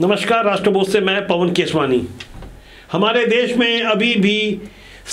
नमस्कार, राष्ट्रबोध से मैं पवन केसवानी। हमारे देश में अभी भी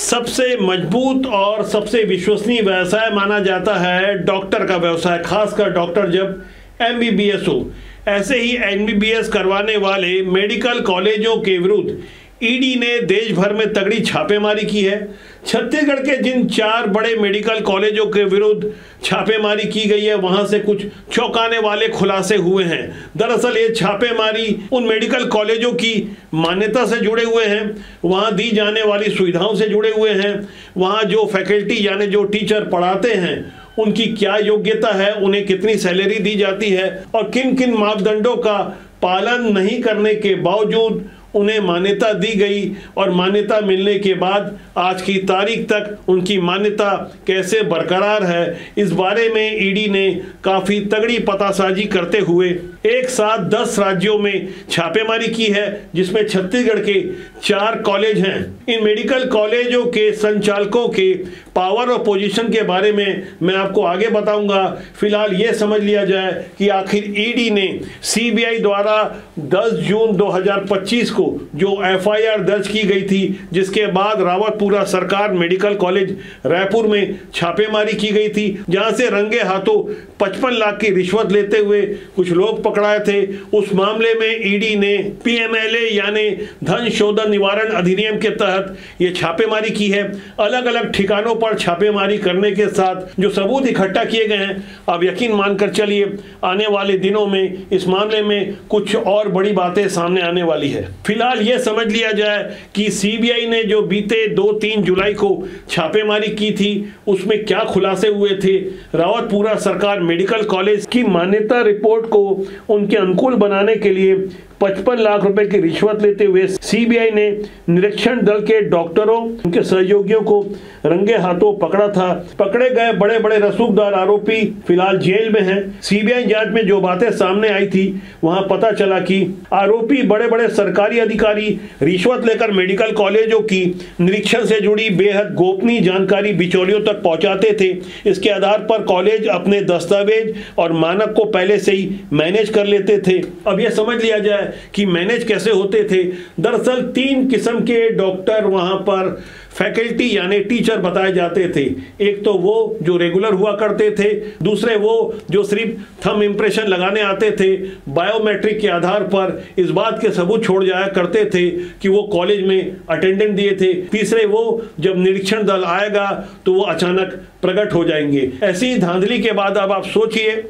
सबसे मजबूत और सबसे विश्वसनीय व्यवसाय माना जाता है डॉक्टर का व्यवसाय, खासकर डॉक्टर जब एमबीबीएस हो। ऐसे ही एमबीबीएस करवाने वाले मेडिकल कॉलेजों के विरुद्ध ईडी ने देश भर में तगड़ी छापेमारी की है। छत्तीसगढ़ के जिन 4 बड़े मेडिकल कॉलेजों के विरुद्ध छापेमारी की गई है, वहां से कुछ चौंकाने वाले खुलासे हुए हैं। दरअसल ये छापेमारी उन मेडिकल कॉलेजों की मान्यता से जुड़े हुए हैं, वहां दी जाने वाली सुविधाओं से जुड़े हुए हैं, वहां जो फैकल्टी यानी जो टीचर पढ़ाते हैं उनकी क्या योग्यता है, उन्हें कितनी सैलरी दी जाती है और किन किन मापदंडों का पालन नहीं करने के बावजूद उन्हें मान्यता दी गई और मान्यता मिलने के बाद आज की तारीख तक उनकी मान्यता कैसे बरकरार है, इस बारे में ईडी ने काफी तगड़ी पतासाजी करते हुए एक साथ 10 राज्यों में छापेमारी की है, जिसमें छत्तीसगढ़ के 4 कॉलेज हैं। इन मेडिकल कॉलेजों के संचालकों के पावर और पोजीशन के बारे में मैं आपको आगे बताऊंगा। फिलहाल ये समझ लिया जाए कि आखिर ईडी ने सीबीआई द्वारा 10 जून 2025 को जो एफआईआर दर्ज की गई थी, जिसके बाद रावतपुरा सरकार मेडिकल कॉलेज रायपुर में छापेमारी की गई थी, जहां से रंगे हाथों 55 लाख की रिश्वत लेते हुए कुछ लोग पकड़ाए थे। उस मामले में ईडी ने पीएमएलए यानी धन शोधन निवारण अधिनियम के तहत ये छापेमारी की है। अलग अलग ठिकानों पर छापेमारी करने के साथ जो सबूत इकट्ठा किए गए हैं, अब यकीन मानकर चलिए आने वाले दिनों में इस मामले में कुछ और बड़ी बातें सामने आने वाली है। फिलहाल यह समझ लिया जाए कि सीबीआई ने जो बीते 2-3 जुलाई को छापेमारी की थी, उसमें क्या खुलासे हुए थे। रावतपुरा सरकार मेडिकल कॉलेज की मान्यता रिपोर्ट को उनके अनुकूल बनाने के लिए 55 लाख रुपए की रिश्वत लेते हुए सीबीआई ने निरीक्षण दल के डॉक्टरों, उनके सहयोगियों को रंगे हाथों पकड़ा था। पकड़े गए बड़े बड़े रसूखदार आरोपी फिलहाल जेल में हैं। सीबीआई जांच में जो बातें सामने आई थी, वहां पता चला कि आरोपी बड़े बड़े सरकारी अधिकारी रिश्वत लेकर मेडिकल कॉलेजों की निरीक्षण से जुड़ी बेहद गोपनीय जानकारी बिचौलियों तक पहुंचाते थे। इसके आधार पर कॉलेज अपने दस्तावेज और मानक को पहले से ही मैनेज कर लेते थे। अब यह समझ लिया जाए कि मैनेज कैसे होते थे। दरअसल 3 किस्म के डॉक्टर वहां पर फैकल्टी यानी टीचर बताए जाते थे। एक तो वो जो रेगुलर हुआ करते थे, दूसरे वो जो सिर्फ थंब इंप्रेशन लगाने आते थे, बायोमेट्रिक के आधार पर इस बात के सबूत छोड़ जाया करते थे कि वो कॉलेज में अटेंडेंस दिए थे, तीसरे वो जब निरीक्षण दल आएगा तो वो अचानक प्रकट हो जाएंगे। ऐसी धांधली के बाद अब आप सोचिए,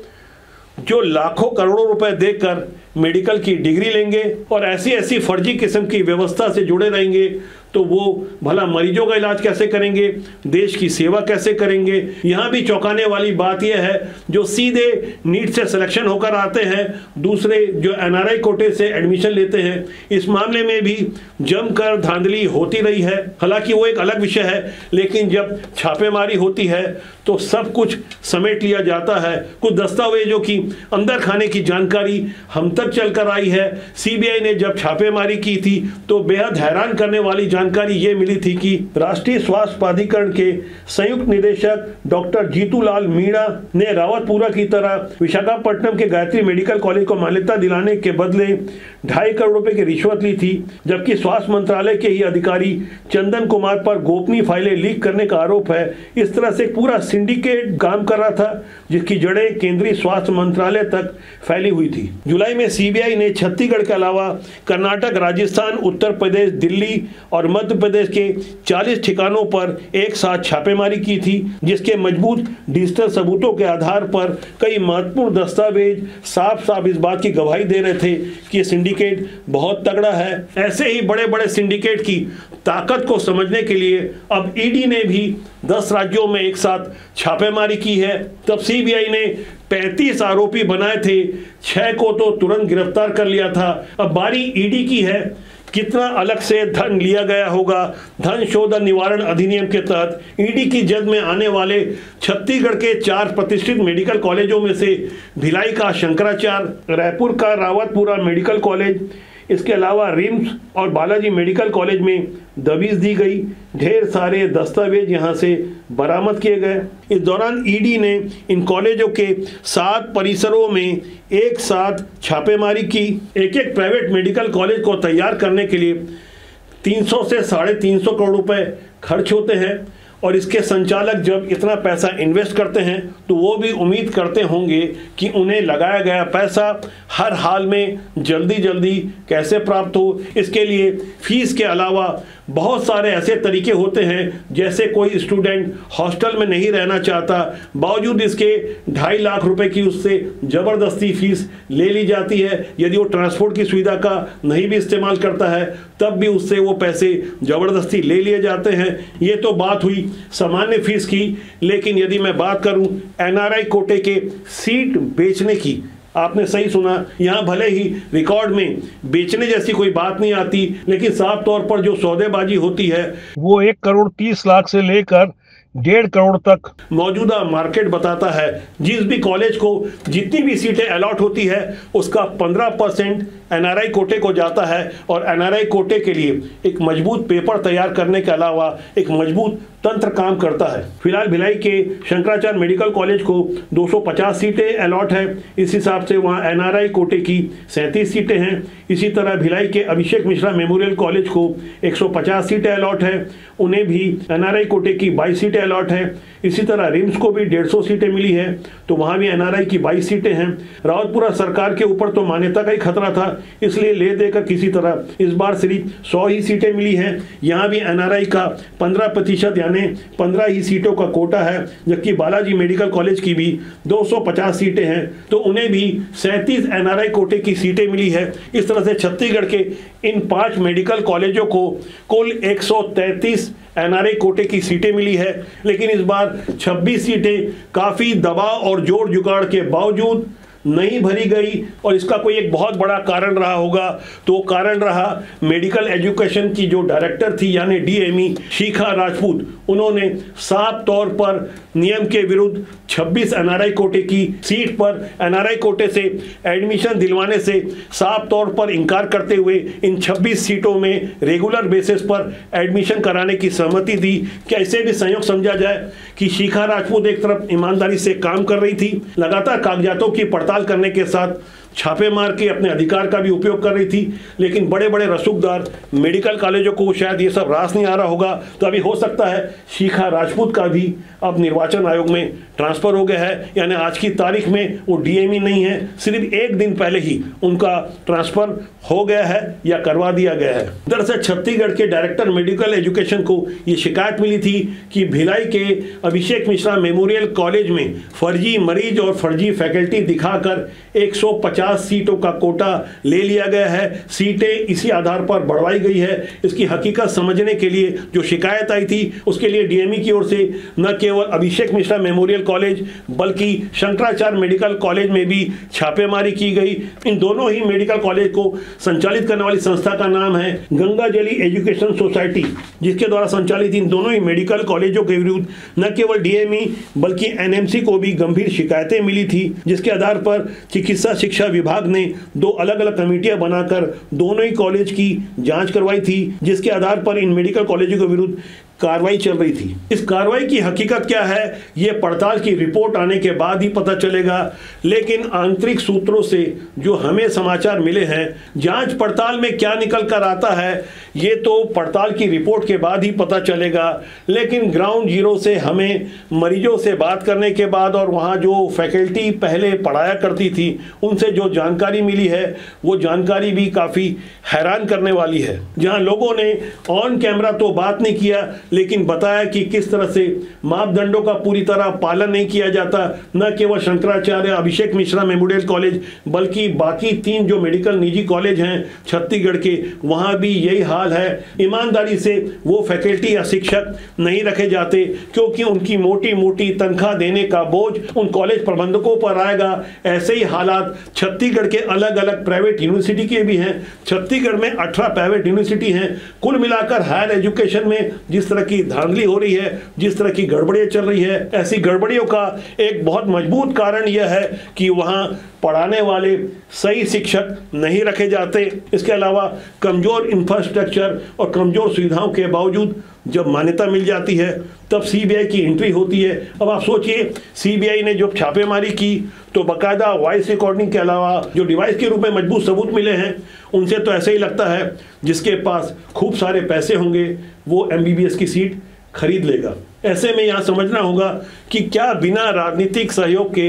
जो लाखों करोड़ों रुपए देकर मेडिकल की डिग्री लेंगे और ऐसी ऐसी फर्जी किस्म की व्यवस्था से जुड़े रहेंगे, तो वो भला मरीजों का इलाज कैसे करेंगे, देश की सेवा कैसे करेंगे। यहाँ भी चौंकाने वाली बात यह है, जो सीधे नीट से सिलेक्शन होकर आते हैं, दूसरे जो एनआरआई कोटे से एडमिशन लेते हैं, इस मामले में भी जमकर धांधली होती रही है। हालांकि वो एक अलग विषय है, लेकिन जब छापेमारी होती है तो सब कुछ समेट लिया जाता है। कुछ दस्तावेजों की अंदर खाने की जानकारी हम तक चलकर आई है। सीबीआई ने जब छापेमारी की थी तो बेहद हैरान करने वाली जानकारी ये मिली थी कि राष्ट्रीय स्वास्थ्य प्राधिकरण के संयुक्त निदेशक डॉक्टर जीतूलाल मीणा ने रावतपुरा की तरह विशाखापट्टनम के गायत्री मेडिकल कॉलेज को मान्यता दिलाने के बदले 2.5 करोड़ रुपए की रिश्वत ली थी, जबकि स्वास्थ्य मंत्रालय के ही अधिकारी चंदन कुमार पर गोपनीय फाइलें लीक करने का आरोप है। इस तरह से पूरा सिंडिकेट काम कर रहा था, जिसकी जड़ें केंद्रीय स्वास्थ्य मंत्रालय तक फैली हुई थी। जुलाई में सीबीआई ने छत्तीसगढ़ के अलावा कर्नाटक, राजस्थान, उत्तर प्रदेश, दिल्ली और मध्य प्रदेश के 40 ठिकानों पर एक साथ छापेमारी की थी, जिसके मजबूत डिजिटल सबूतों के आधार पर कई महत्वपूर्ण दस्तावेज साफ साफ इस बात की गवाही दे रहे थे कि सिंडिकेट बहुत तगड़ा है। ऐसे ही बड़े बड़े सिंडिकेट की ताकत को समझने के लिए अब ईडी ने भी 10 राज्यों में एक साथ छापेमारी की है। तब सीबीआई ने 35 आरोपी बनाए थे, 6 को तो तुरंत गिरफ्तार कर लिया था। अब बारी ईडी की है, कितना अलग से धन लिया गया होगा। धन शोधन निवारण अधिनियम के तहत ईडी की जद में आने वाले छत्तीसगढ़ के 4 प्रतिष्ठित मेडिकल कॉलेजों में से भिलाई का शंकराचार्य, रायपुर का रावतपुरा मेडिकल कॉलेज, इसके अलावा रिम्स और बालाजी मेडिकल कॉलेज में दबिश दी गई। ढेर सारे दस्तावेज यहां से बरामद किए गए। इस दौरान ईडी ने इन कॉलेजों के 7 परिसरों में एक साथ छापेमारी की। एक एक प्राइवेट मेडिकल कॉलेज को तैयार करने के लिए 300 से 350 करोड़ रुपए खर्च होते हैं और इसके संचालक जब इतना पैसा इन्वेस्ट करते हैं तो वो भी उम्मीद करते होंगे कि उन्हें लगाया गया पैसा हर हाल में जल्दी जल्दी कैसे प्राप्त हो। इसके लिए फीस के अलावा बहुत सारे ऐसे तरीके होते हैं, जैसे कोई स्टूडेंट हॉस्टल में नहीं रहना चाहता, बावजूद इसके 2.5 लाख रुपए की उससे ज़बरदस्ती फीस ले ली जाती है। यदि वो ट्रांसपोर्ट की सुविधा का नहीं भी इस्तेमाल करता है तब भी उससे वो पैसे ज़बरदस्ती ले लिए जाते हैं। ये तो बात हुई सामान्य फीस की, लेकिन यदि मैं बात करूं एनआरआई कोटे के सीट बेचने की, आपने सही सुना, यहां भले ही रिकॉर्ड में बेचने जैसी कोई बात नहीं आती, लेकिन साफ तौर पर जो सौदेबाजी होती है वो 1 करोड़ 30 लाख से लेकर 1.5 करोड़ तक मौजूदा मार्केट बताता है। जिस भी कॉलेज को जितनी भी सीटें अलॉट होती है उसका 15% एनआरआई कोटे को जाता है और एनआरआई कोटे के लिए एक मजबूत पेपर तैयार करने के अलावा एक मजबूत तंत्र काम करता है। फिलहाल भिलाई के शंकराचार्य मेडिकल कॉलेज को 250 सीटें अलॉट है। इस हिसाब से वहाँ एनआरआई कोटे की 37 सीटें हैं। इसी तरह भिलाई के अभिषेक मिश्रा मेमोरियल कॉलेज को 150 सीटें अलॉट है, उन्हें भी एनआरआई कोटे की 22 सीटें अलॉट है। इसी तरह रिम्स को भी 150 सीटें मिली है, तो वहाँ भी एनआरआई की 22 सीटें हैं। रावतपुरा सरकार के ऊपर तो मान्यता का ही खतरा था, इसलिए ले देकर किसी तरह इस बार सिर्फ 100 ही सीटें मिली हैं। यहाँ भी एनआरआई का 15% यानी 15 ही सीटों का कोटा है, जबकि बालाजी मेडिकल कॉलेज की भी 250 सीटें हैं, तो उन्हें भी 37 एनआरआई कोटे की सीटें मिली है। इस तरह से छत्तीसगढ़ के इन 5 मेडिकल कॉलेजों को कुल 133 एनआरआई कोटे की सीटें मिली है। लेकिन इस बार 26 सीटें काफ़ी दबाव और जोड़ जुगाड़ के बावजूद नहीं भरी गई, और इसका कोई एक बहुत बड़ा कारण रहा होगा, तो वो कारण रहा मेडिकल एजुकेशन की जो डायरेक्टर थी यानी डीएमई शिखा राजपूत। उन्होंने साफ तौर पर नियम के विरुद्ध 26 एनआरआई कोटे की सीट पर एनआरआई कोटे से एडमिशन दिलवाने से साफ तौर पर इनकार करते हुए इन 26 सीटों में रेगुलर बेसिस पर एडमिशन कराने की सहमति दी। कैसे भी संयोग समझा जाए कि शिखा राजपूत एक तरफ ईमानदारी से काम कर रही थी, लगातार कागजातों की पड़ताल करने के साथ छापे मार के अपने अधिकार का भी उपयोग कर रही थी, लेकिन बड़े बड़े रसूखदार मेडिकल कॉलेजों को शायद ये सब रास नहीं आ रहा होगा। तो अभी हो सकता है शिखा राजपूत का भी अब निर्वाचन आयोग में ट्रांसफर हो गया है, यानी आज की तारीख में वो डीएमई नहीं है, सिर्फ एक दिन पहले ही उनका ट्रांसफर हो गया है या करवा दिया गया है। दरअसल छत्तीसगढ़ के डायरेक्टर मेडिकल एजुकेशन को ये शिकायत मिली थी कि भिलाई के अभिषेक मिश्रा मेमोरियल कॉलेज में फर्जी मरीज और फर्जी फैकल्टी दिखाकर 150 सीटों का कोटा ले लिया गया है। सीटें इसी आधार पर बढ़वाई गई है। इसकी हकीकत समझने के लिए जो शिकायत आई थी उसके लिए डीएमई की ओर से न केवल अभिषेक मिश्रा मेमोरियल कॉलेज बल्कि शंकराचार्य मेडिकल कॉलेज में भी छापेमारी की गई। इन दोनों ही मेडिकल कॉलेज को संचालित करने वाली संस्था का नाम है गंगाजली एजुकेशन सोसाइटी, जिसके द्वारा संचालित इन दोनों ही मेडिकल कॉलेजों के विरुद्ध न केवल डीएमई बल्कि एनएमसी को भी गंभीर शिकायतें मिली थी, जिसके आधार पर चिकित्सा शिक्षा विभाग ने 2 अलग अलग कमेटियां बनाकर दोनों ही कॉलेज की जांच करवाई थी, जिसके आधार पर इन मेडिकल कॉलेजों के विरुद्ध कार्रवाई चल रही थी। इस कार्रवाई की हकीकत क्या है ये पड़ताल की रिपोर्ट आने के बाद ही पता चलेगा, लेकिन आंतरिक सूत्रों से जो हमें समाचार मिले हैं, जांच पड़ताल में क्या निकल कर आता है ये तो पड़ताल की रिपोर्ट के बाद ही पता चलेगा। लेकिन ग्राउंड जीरो से हमें मरीजों से बात करने के बाद और वहाँ जो फैकल्टी पहले पढ़ाया करती थी उनसे जो जानकारी मिली है वो जानकारी भी काफ़ी हैरान करने वाली है। जहाँ लोगों ने ऑन कैमरा तो बात नहीं किया, लेकिन बताया कि किस तरह से मापदंडों का पूरी तरह पालन नहीं किया जाता। न केवल शंकराचार्य अभिषेक मिश्रा मेमोरियल कॉलेज बल्कि बाकी 3 जो मेडिकल निजी कॉलेज हैं छत्तीसगढ़ के, वहाँ भी यही हाल है। ईमानदारी से वो फैकल्टी या शिक्षक नहीं रखे जाते क्योंकि उनकी मोटी मोटी तनख्वाह देने का बोझ उन कॉलेज प्रबंधकों पर आएगा। ऐसे ही हालात छत्तीसगढ़ के अलग अलग प्राइवेट यूनिवर्सिटी के भी हैं। छत्तीसगढ़ में 18 प्राइवेट यूनिवर्सिटी हैं। कुल मिलाकर हायर एजुकेशन में जिस तरह तरह की धांधली हो रही है, जिस तरह की गड़बड़ियाँ चल रही है, ऐसी गड़बड़ियों का एक बहुत मजबूत कारण यह है कि वहाँ पढ़ाने वाले सही शिक्षक नहीं रखे जाते। इसके अलावा कमज़ोर इंफ्रास्ट्रक्चर और कमज़ोर सुविधाओं के बावजूद जब मान्यता मिल जाती है तब सीबीआई की एंट्री होती है। अब आप सोचिए, सीबीआई ने जब छापेमारी की तो बाकायदा वॉइस रिकॉर्डिंग के अलावा जो डिवाइस के रूप में मजबूत सबूत मिले हैं, उनसे तो ऐसे ही लगता है जिसके पास खूब सारे पैसे होंगे वो एमबीबीएस की सीट खरीद लेगा। ऐसे में यहाँ समझना होगा कि क्या बिना राजनीतिक सहयोग के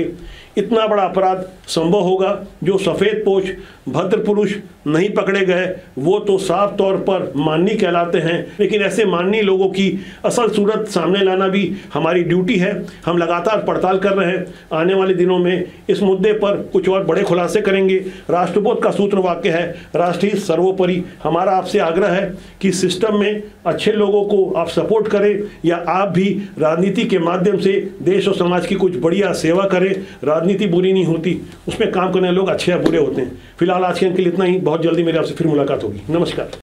इतना बड़ा अपराध संभव होगा। जो सफ़ेद पोश भद्र पुरुष नहीं पकड़े गए वो तो साफ तौर पर माननी कहलाते हैं, लेकिन ऐसे माननी लोगों की असल सूरत सामने लाना भी हमारी ड्यूटी है। हम लगातार पड़ताल कर रहे हैं। आने वाले दिनों में इस मुद्दे पर कुछ और बड़े खुलासे करेंगे। राष्ट्रबोध का सूत्र वाक्य है, राष्ट्रीय सर्वोपरि। हमारा आपसे आग्रह है कि सिस्टम में अच्छे लोगों को आप सपोर्ट करें या आप भी राजनीति के माध्यम से देश और समाज की कुछ बढ़िया सेवा करें। राजनीति बुरी नहीं होती, उसमें काम करने लोग अच्छे या बुरे होते हैं। फिलहाल आज के लिए इतना ही। बहुत जल्दी मेरे आपसे फिर मुलाकात होगी। नमस्कार।